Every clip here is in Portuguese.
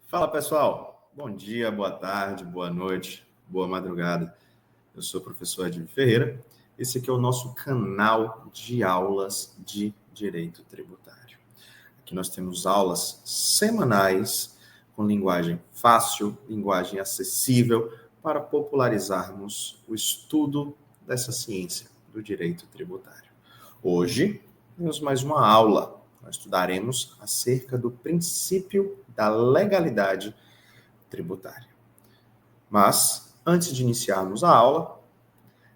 Fala pessoal, bom dia, boa tarde, boa noite, boa madrugada. Eu sou o professor Edmir Ferreira. Esse aqui é o nosso canal de aulas de Direito Tributário. Aqui nós temos aulas semanais com linguagem fácil, linguagem acessível, para popularizarmos o estudo dessa ciência do direito tributário. Hoje, temos mais uma aula. Nós estudaremos acerca do princípio da legalidade tributária. Mas, antes de iniciarmos a aula,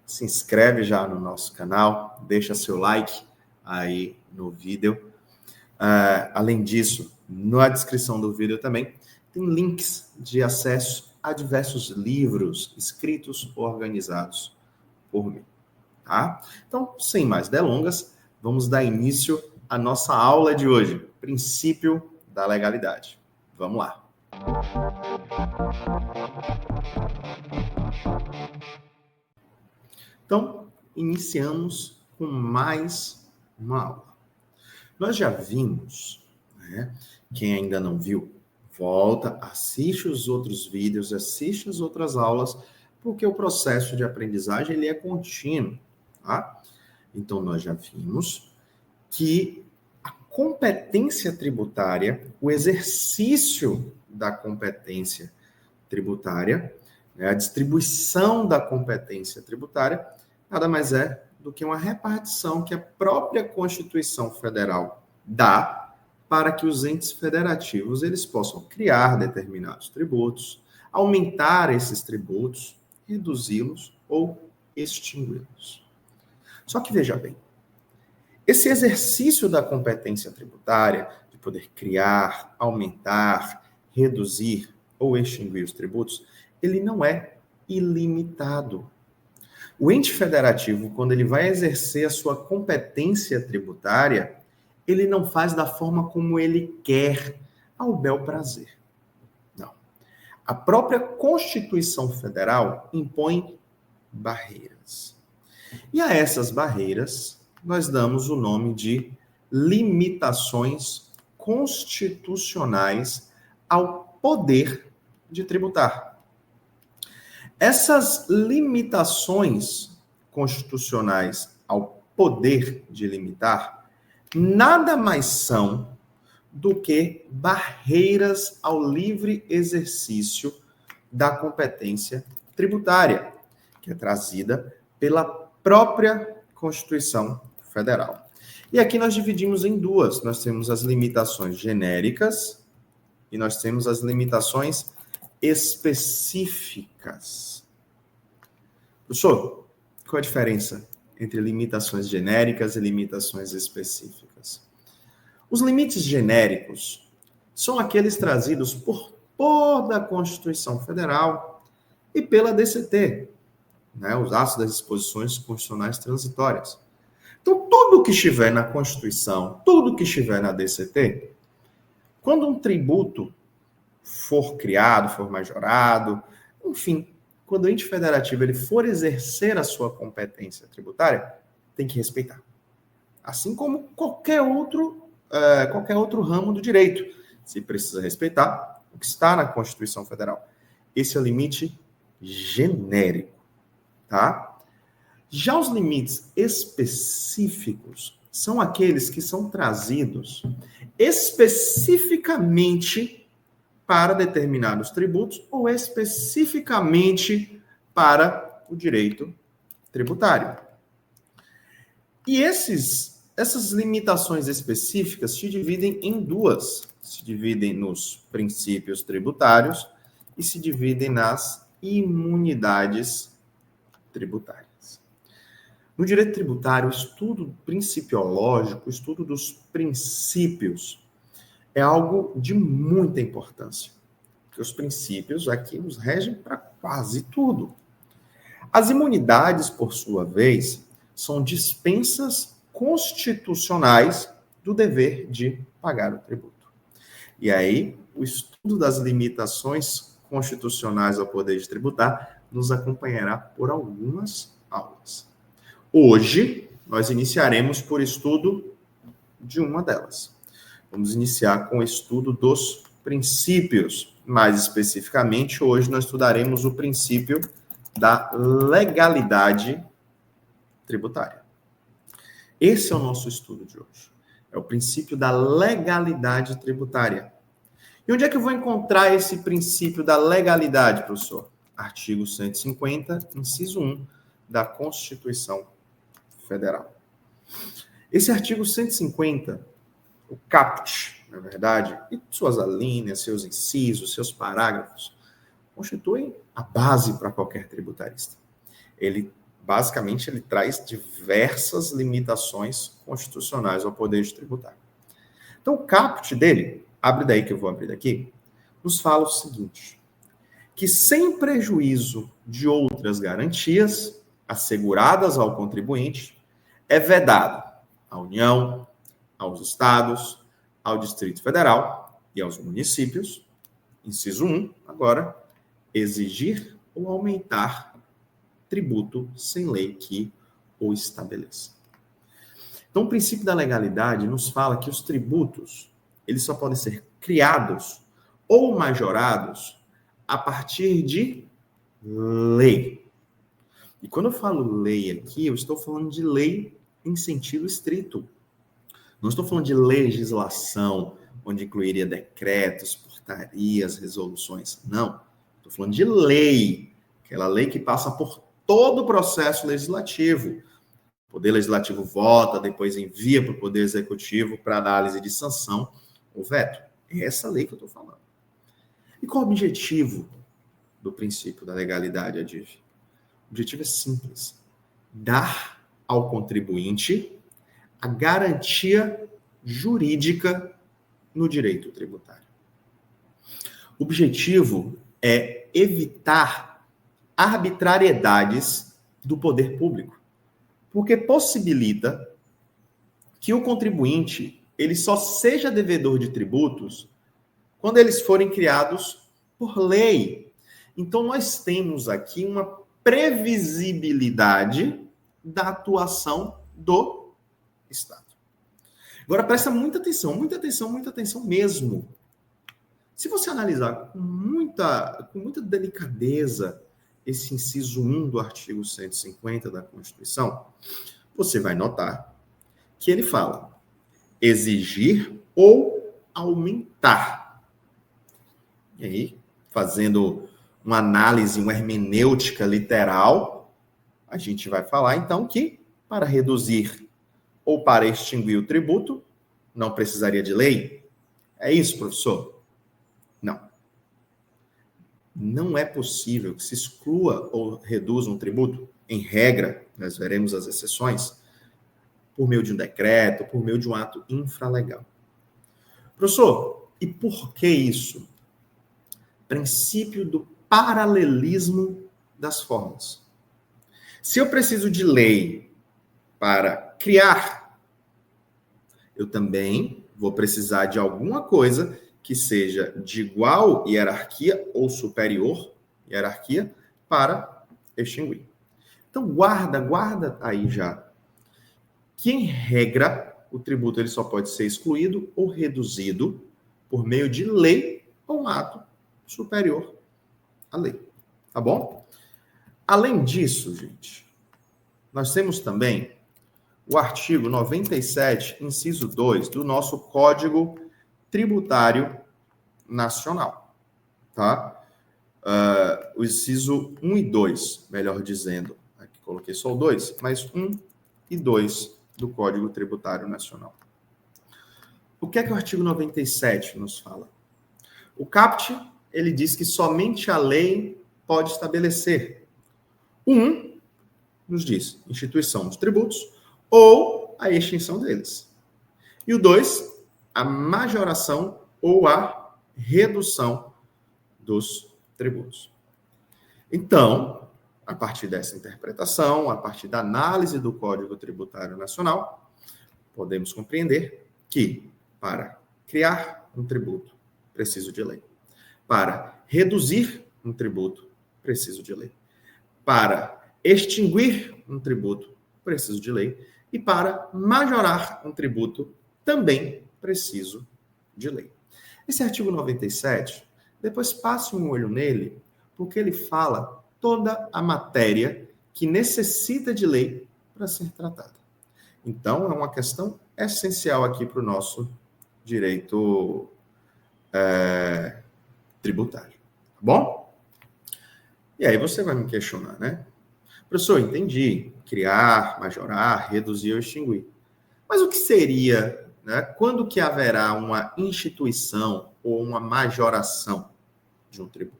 se inscreve já no nosso canal, deixa seu like aí no vídeo. Além disso, na descrição do vídeo também tem links de acesso a diversos livros escritos ou organizados por mim. Tá? Então, sem mais delongas, vamos dar início à nossa aula de hoje, princípio da legalidade. Vamos lá. Então, iniciamos com mais uma aula. Nós já vimos, né? Quem ainda não viu, volta, assiste os outros vídeos, assiste as outras aulas, porque o processo de aprendizagem ele é contínuo. Tá? Então, nós já vimos que a competência tributária, o exercício da competência tributária, né, a distribuição da competência tributária, nada mais é do que uma repartição que a própria Constituição Federal dá para que os entes federativos eles possam criar determinados tributos, aumentar esses tributos, reduzi-los ou extingui-los. Só que veja bem, esse exercício da competência tributária, de poder criar, aumentar, reduzir ou extinguir os tributos, ele não é ilimitado. O ente federativo, quando ele vai exercer a sua competência tributária, ele não faz da forma como ele quer, ao bel prazer. Não. A própria Constituição Federal impõe barreiras. E a essas barreiras, nós damos o nome de limitações constitucionais ao poder de tributar. Essas limitações constitucionais ao poder de limitar nada mais são do que barreiras ao livre exercício da competência tributária, que é trazida pela própria Constituição Federal. E aqui nós dividimos em duas. Nós temos as limitações genéricas e nós temos as limitações específicas. Professor, qual a diferença entre limitações genéricas e limitações específicas? Os limites genéricos são aqueles trazidos por toda a Constituição Federal e pela DCT, né, os atos das disposições constitucionais transitórias. Então, tudo que estiver na Constituição, tudo que estiver na DCT, quando um tributo for criado, for majorado, enfim, quando o ente federativo ele for exercer a sua competência tributária, tem que respeitar. Assim como qualquer outro ramo do direito. Se precisa respeitar o que está na Constituição Federal. Esse é o limite genérico. Tá? Já os limites específicos são aqueles que são trazidos especificamente para determinados tributos ou especificamente para o direito tributário. E essas limitações específicas se dividem em duas. Se dividem nos princípios tributários e se dividem nas imunidades tributárias. No direito tributário, o estudo principiológico, o estudo dos princípios, é algo de muita importância. Porque os princípios aqui nos regem para quase tudo. As imunidades, por sua vez, são dispensas constitucionais do dever de pagar o tributo. E aí, o estudo das limitações constitucionais ao poder de tributar nos acompanhará por algumas aulas. Hoje, nós iniciaremos por estudo de uma delas. Vamos iniciar com o estudo dos princípios. Mais especificamente, hoje nós estudaremos o princípio da legalidade tributária. Esse é o nosso estudo de hoje. É o princípio da legalidade tributária. E onde é que eu vou encontrar esse princípio da legalidade, professor? Artigo 150, inciso 1 da Constituição Federal. Esse artigo 150, o caput, na verdade, e suas alíneas, seus incisos, seus parágrafos, constituem a base para qualquer tributarista. Basicamente, ele traz diversas limitações constitucionais ao poder de tributar. Então, o caput dele, abre daí que eu vou abrir daqui, nos fala o seguinte, que sem prejuízo de outras garantias asseguradas ao contribuinte, é vedado à União, aos Estados, ao Distrito Federal e aos municípios, inciso 1, agora, exigir ou aumentar tributo sem lei que o estabeleça. Então, o princípio da legalidade nos fala que os tributos, eles só podem ser criados ou majorados a partir de lei. E quando eu falo lei aqui, eu estou falando de lei em sentido estrito. Não estou falando de legislação, onde incluiria decretos, portarias, resoluções. Não. Estou falando de lei. Aquela lei que passa por todo o processo legislativo. O Poder Legislativo vota, depois envia para o Poder Executivo para análise de sanção ou veto. É essa lei que eu estou falando. E qual o objetivo do princípio da legalidade, Adiv? O objetivo é simples. Dar ao contribuinte a garantia jurídica no direito tributário. O objetivo é evitar arbitrariedades do poder público, porque possibilita que o contribuinte ele só seja devedor de tributos quando eles forem criados por lei. Então, nós temos aqui uma previsibilidade da atuação do Estado. Agora, presta muita atenção, muita atenção, muita atenção mesmo. Se você analisar com muita delicadeza esse inciso 1 do artigo 150 da Constituição, você vai notar que ele fala exigir ou aumentar. E aí, fazendo uma análise, uma hermenêutica literal, a gente vai falar, então, que para reduzir ou para extinguir o tributo, não precisaria de lei? É isso, professor? Não. Não é possível que se exclua ou reduza um tributo, em regra, nós veremos as exceções, por meio de um decreto, por meio de um ato infralegal. Professor, e por que isso? Princípio do paralelismo das formas. Se eu preciso de lei para criar, eu também vou precisar de alguma coisa que seja de igual hierarquia ou superior hierarquia para extinguir. Então, guarda aí já. Que, em regra, o tributo ele só pode ser excluído ou reduzido por meio de lei ou um ato superior à lei. Tá bom? Além disso, gente, nós temos também o artigo 97, inciso 2, do nosso Código Tributário Nacional. Tá? O inciso 1 e 2, melhor dizendo. Aqui coloquei só o 2, mas 1 e 2 do Código Tributário Nacional. O que é que o artigo 97 nos fala? O caput, ele diz que somente a lei pode estabelecer. O 1 nos diz instituição dos tributos ou a extinção deles. E o 2, a majoração ou a redução dos tributos. Então, a partir dessa interpretação, a partir da análise do Código Tributário Nacional, podemos compreender que, para criar um tributo, preciso de lei. Para reduzir um tributo, preciso de lei. Para extinguir um tributo, preciso de lei. E para majorar um tributo, também preciso de lei. Esse artigo 97, depois passe um olho nele, porque ele fala toda a matéria que necessita de lei para ser tratada. Então, é uma questão essencial aqui para o nosso direito tributário. Tá bom? E aí você vai me questionar, né? Professor, entendi. Criar, majorar, reduzir ou extinguir. Mas o que seria, né? Quando que haverá uma instituição ou uma majoração de um tributo?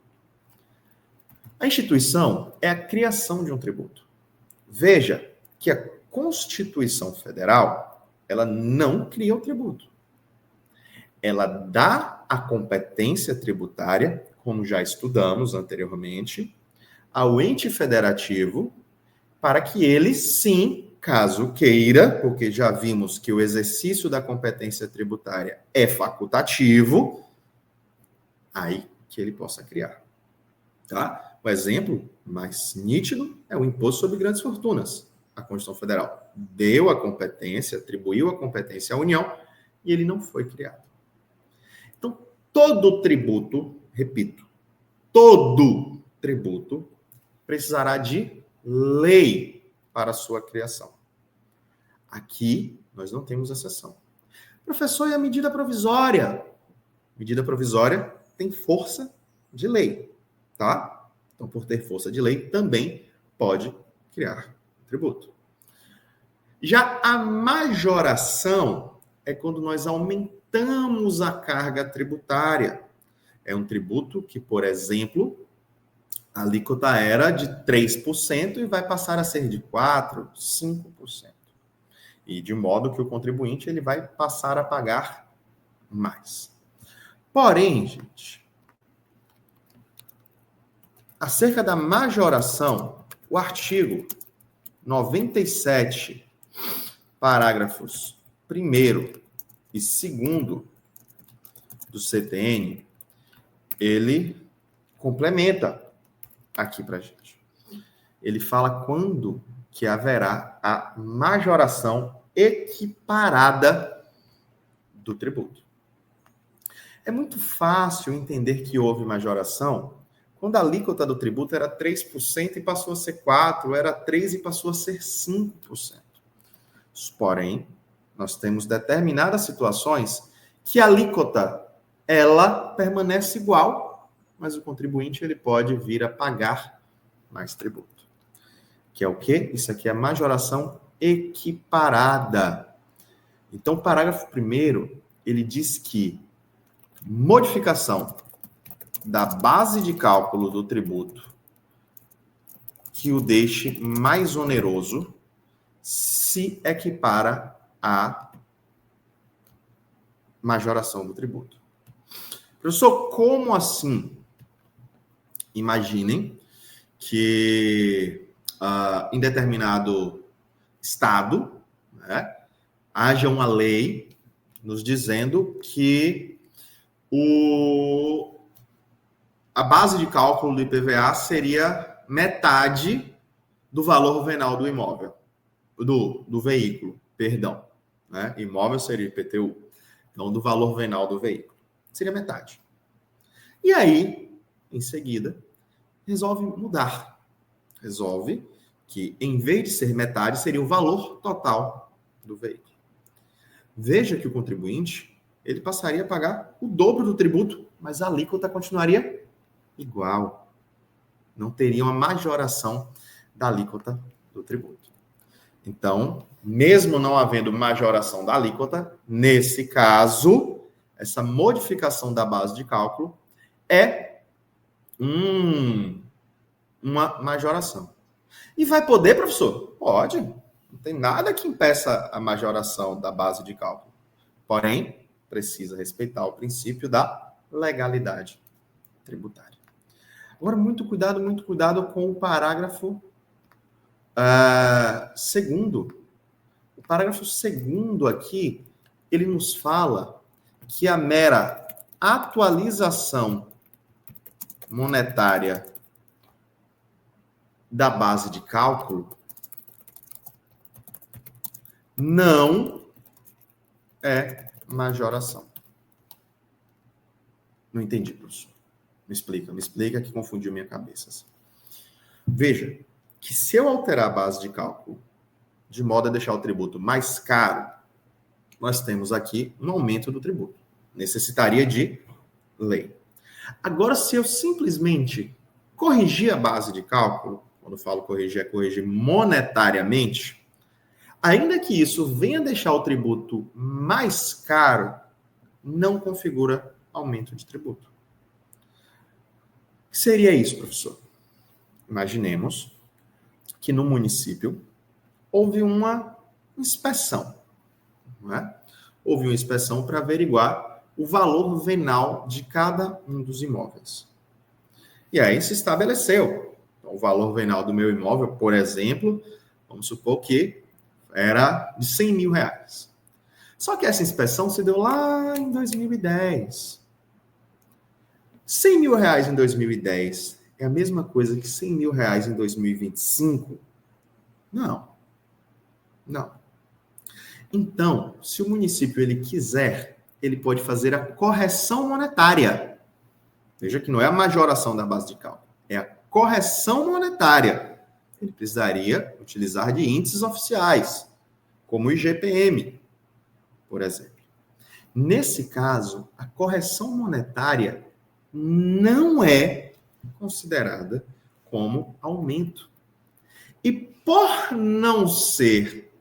A instituição é a criação de um tributo. Veja que a Constituição Federal, ela não cria o tributo. Ela dá a competência tributária, como já estudamos anteriormente, ao ente federativo, para que ele, sim, caso queira, porque já vimos que o exercício da competência tributária é facultativo, aí que ele possa criar. Tá? O exemplo mais nítido é o Imposto sobre Grandes Fortunas. A Constituição Federal deu a competência, atribuiu a competência à União, e ele não foi criado. Então, todo tributo, repito, todo tributo precisará de lei para sua criação. Aqui, nós não temos exceção. Professor, e a medida provisória? Medida provisória tem força de lei, tá? Então, por ter força de lei, também pode criar tributo. Já a majoração é quando nós aumentamos a carga tributária. É um tributo que, por exemplo, a alíquota era de 3% e vai passar a ser de 4%, 5%. E de modo que o contribuinte ele vai passar a pagar mais. Porém, gente, acerca da majoração, o artigo 97, parágrafos 1º e 2º do CTN, ele complementa aqui para a gente. Ele fala quando que haverá a majoração equiparada do tributo. É muito fácil entender que houve majoração quando a alíquota do tributo era 3% e passou a ser 4%, era 3% e passou a ser 5%. Porém, nós temos determinadas situações que a alíquota, ela permanece igual, mas o contribuinte ele pode vir a pagar mais tributo. Que é o quê? Isso aqui é a majoração equiparada. Então, o parágrafo 1º, ele diz que modificação da base de cálculo do tributo que o deixe mais oneroso se equipara à majoração do tributo. Professor, como assim? Imaginem que em determinado estado, né, haja uma lei nos dizendo que a base de cálculo do IPVA seria metade do valor venal do imóvel, do veículo, perdão. Né? Imóvel seria IPTU. Então, do valor venal do veículo. Seria metade. E aí, em seguida, resolve mudar. Resolve que, em vez de ser metade, seria o valor total do veículo. Veja que o contribuinte, ele passaria a pagar o dobro do tributo, mas a alíquota continuaria igual. Não teria uma majoração da alíquota do tributo. Então, mesmo não havendo majoração da alíquota, nesse caso, essa modificação da base de cálculo é uma majoração. E vai poder, professor? Pode. Não tem nada que impeça a majoração da base de cálculo. Porém, precisa respeitar o princípio da legalidade tributária. Agora, muito cuidado com o parágrafo 2º. O parágrafo 2º aqui, ele nos fala que a mera atualização monetária da base de cálculo não é majoração. Não entendi, professor. Me explica que confundiu minha cabeça. Veja que se eu alterar a base de cálculo de modo a deixar o tributo mais caro, nós temos aqui um aumento do tributo. Necessitaria de lei. Agora, se eu simplesmente corrigir a base de cálculo, quando eu falo corrigir, é corrigir monetariamente, ainda que isso venha deixar o tributo mais caro, não configura aumento de tributo. O que seria isso, professor? Imaginemos que no município houve uma inspeção, não é? Houve uma inspeção para averiguar o valor venal de cada um dos imóveis. E aí se estabeleceu. Então, o valor venal do meu imóvel, por exemplo, vamos supor que era de 100 mil reais. Só que essa inspeção se deu lá em 2010. 100 mil reais em 2010 é a mesma coisa que 100 mil reais em 2025? Não. Não. Então, se o município ele quiser, ele pode fazer a correção monetária. Veja que não é a majoração da base de cálculo, é a correção monetária. Ele precisaria utilizar de índices oficiais, como o IGPM, por exemplo. Nesse caso, a correção monetária não é considerada como aumento. E por não ser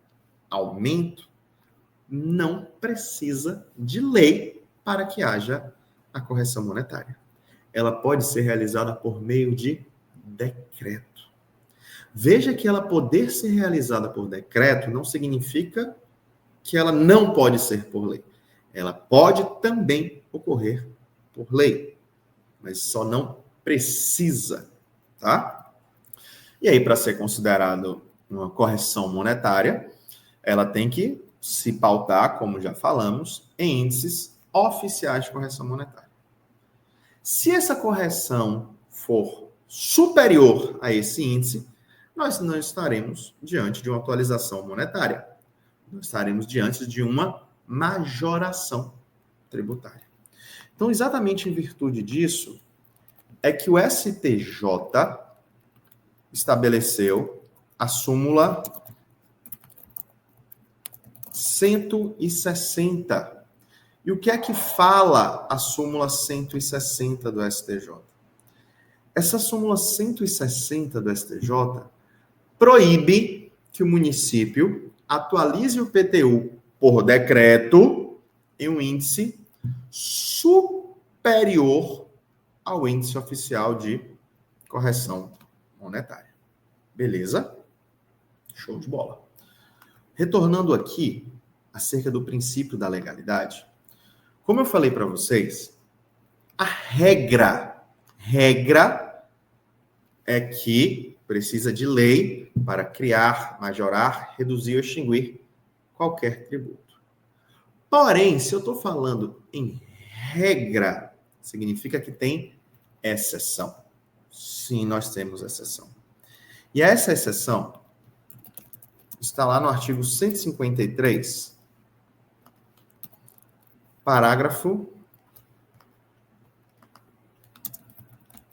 aumento, não precisa de lei para que haja a correção monetária. Ela pode ser realizada por meio de decreto. Veja que ela poder ser realizada por decreto não significa que ela não pode ser por lei. Ela pode também ocorrer por lei, mas só não precisa, tá? E aí, para ser considerado uma correção monetária, ela tem que se pautar, como já falamos, em índices oficiais de correção monetária. Se essa correção for superior a esse índice, nós não estaremos diante de uma atualização monetária. Nós estaremos diante de uma majoração tributária. Então, exatamente em virtude disso, é que o STJ estabeleceu a súmula 160. E o que é que fala a súmula 160 do STJ? Essa súmula 160 do STJ proíbe que o município atualize o PTU por decreto em um índice superior ao índice oficial de correção monetária. Beleza? Show de bola. Retornando aqui acerca do princípio da legalidade, como eu falei para vocês, a regra é que precisa de lei para criar, majorar, reduzir ou extinguir qualquer tributo. Porém, se eu estou falando em regra, significa que tem exceção. Sim, nós temos exceção. E essa exceção está lá no artigo 153, parágrafo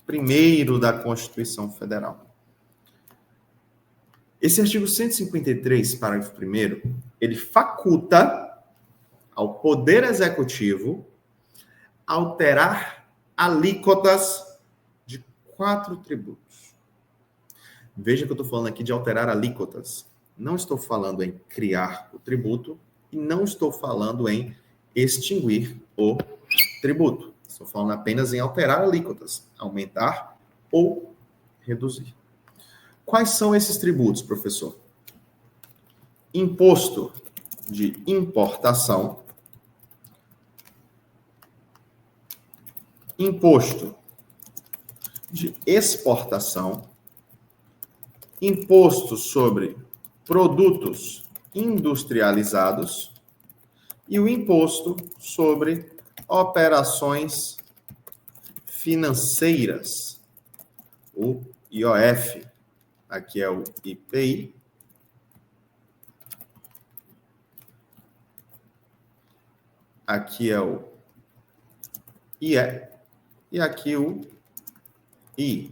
1º da Constituição Federal. Esse artigo 153, parágrafo 1º, ele faculta ao Poder Executivo alterar alíquotas de 4 tributos. Veja que eu estou falando aqui de alterar alíquotas. Não estou falando em criar o tributo e não estou falando em extinguir o tributo. Estou falando apenas em alterar alíquotas, aumentar ou reduzir. Quais são esses tributos, professor? Imposto de importação, imposto de exportação, imposto sobre produtos industrializados e o imposto sobre operações financeiras, o IOF. Aqui é o IPI. aqui é o IE e aqui o I.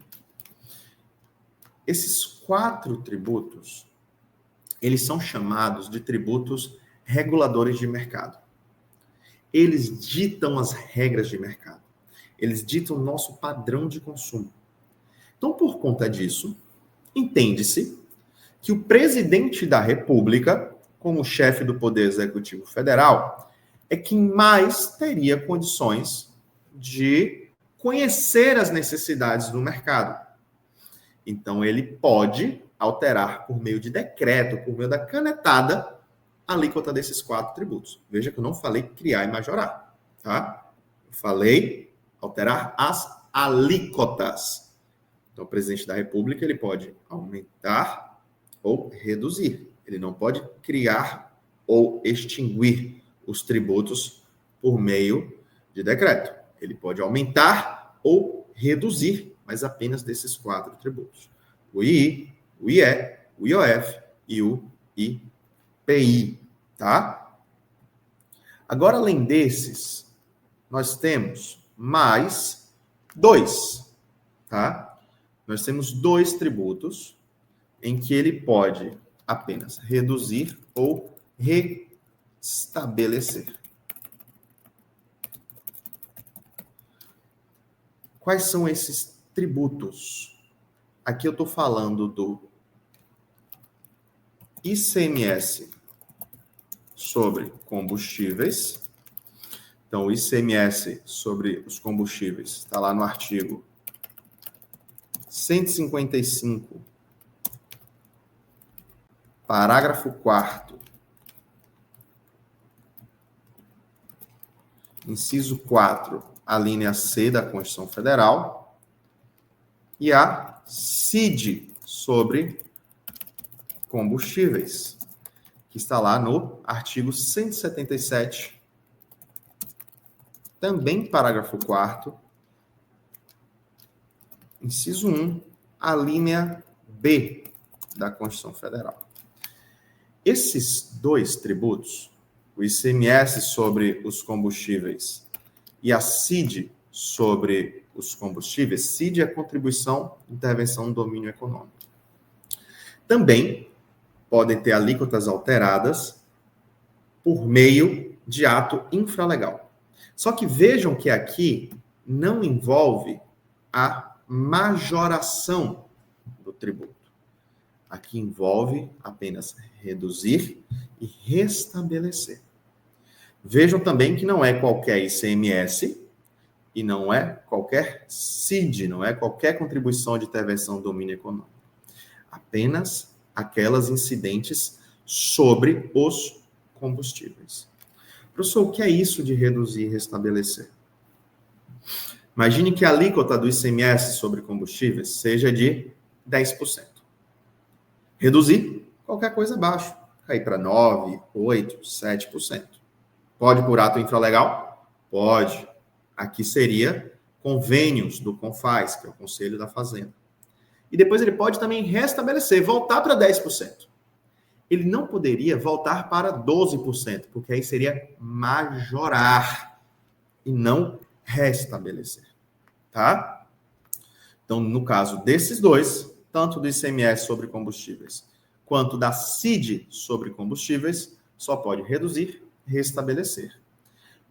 Esses 4 tributos, eles são chamados de tributos reguladores de mercado. Eles ditam as regras de mercado. Eles ditam o nosso padrão de consumo. Então, por conta disso, entende-se que o presidente da República, como chefe do Poder Executivo Federal, é quem mais teria condições de conhecer as necessidades do mercado. Então, ele pode alterar por meio de decreto, por meio da canetada, a alíquota desses 4 tributos. Veja que eu não falei criar e majorar, tá? Eu falei alterar as alíquotas. Então, o presidente da República, ele pode aumentar ou reduzir. Ele não pode criar ou extinguir os tributos por meio de decreto. Ele pode aumentar ou reduzir, mas apenas desses 4 tributos. O II, o IE, o IOF e o IPI, tá? Agora, além desses, nós temos mais 2, tá? Nós temos 2 tributos em que ele pode apenas reduzir ou restabelecer. Quais são esses tributos? Aqui eu estou falando do ICMS sobre combustíveis. Então, o ICMS sobre os combustíveis está lá no artigo 155, parágrafo 4º, inciso 4, a linha C da Constituição Federal, e a CID sobre combustíveis, que está lá no artigo 177, também parágrafo 4º, inciso 1, a linha B da Constituição Federal. Esses 2 tributos, o ICMS sobre os combustíveis e a CID sobre os combustíveis, CID é a Contribuição de Intervenção no Domínio Econômico, também podem ter alíquotas alteradas por meio de ato infralegal. Só que vejam que aqui não envolve a majoração do tributo. Aqui envolve apenas reduzir e restabelecer. Vejam também que não é qualquer ICMS e não é qualquer CID, não é qualquer contribuição de intervenção no domínio econômico. Apenas aquelas incidentes sobre os combustíveis. Professor, o que é isso de reduzir e restabelecer? Imagine que a alíquota do ICMS sobre combustíveis seja de 10%. Reduzir, qualquer coisa abaixo. Cair para 9%, 8%, 7%. Pode por ato infralegal? Pode. Aqui seria convênios do CONFAZ, que é o Conselho da Fazenda. E depois ele pode também restabelecer, voltar para 10%. Ele não poderia voltar para 12%, porque aí seria majorar e não restabelecer, tá? Então, no caso desses 2, tanto do ICMS sobre combustíveis quanto da CID sobre combustíveis, só pode reduzir e restabelecer.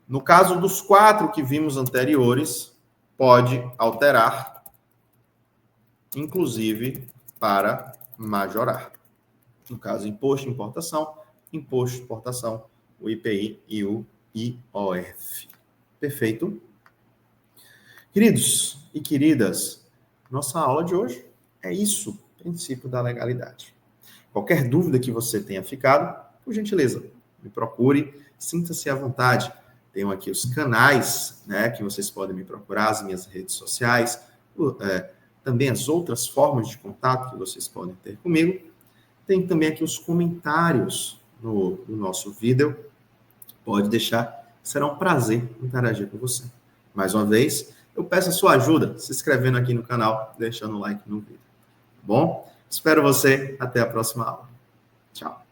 No caso dos 4 que vimos anteriores, pode alterar, inclusive para majorar. No caso, imposto de importação, o IPI e o IOF. Perfeito? Queridos e queridas, nossa aula de hoje é isso, princípio da legalidade. Qualquer dúvida que você tenha ficado, por gentileza, me procure, sinta-se à vontade. Tenho aqui os canais, né, que vocês podem me procurar, as minhas redes sociais, também as outras formas de contato que vocês podem ter comigo. Tem também aqui os comentários no nosso vídeo. Pode deixar, será um prazer interagir com você. Mais uma vez, eu peço a sua ajuda, se inscrevendo aqui no canal, deixando o like no vídeo. Tá bom? Espero você até a próxima aula. Tchau.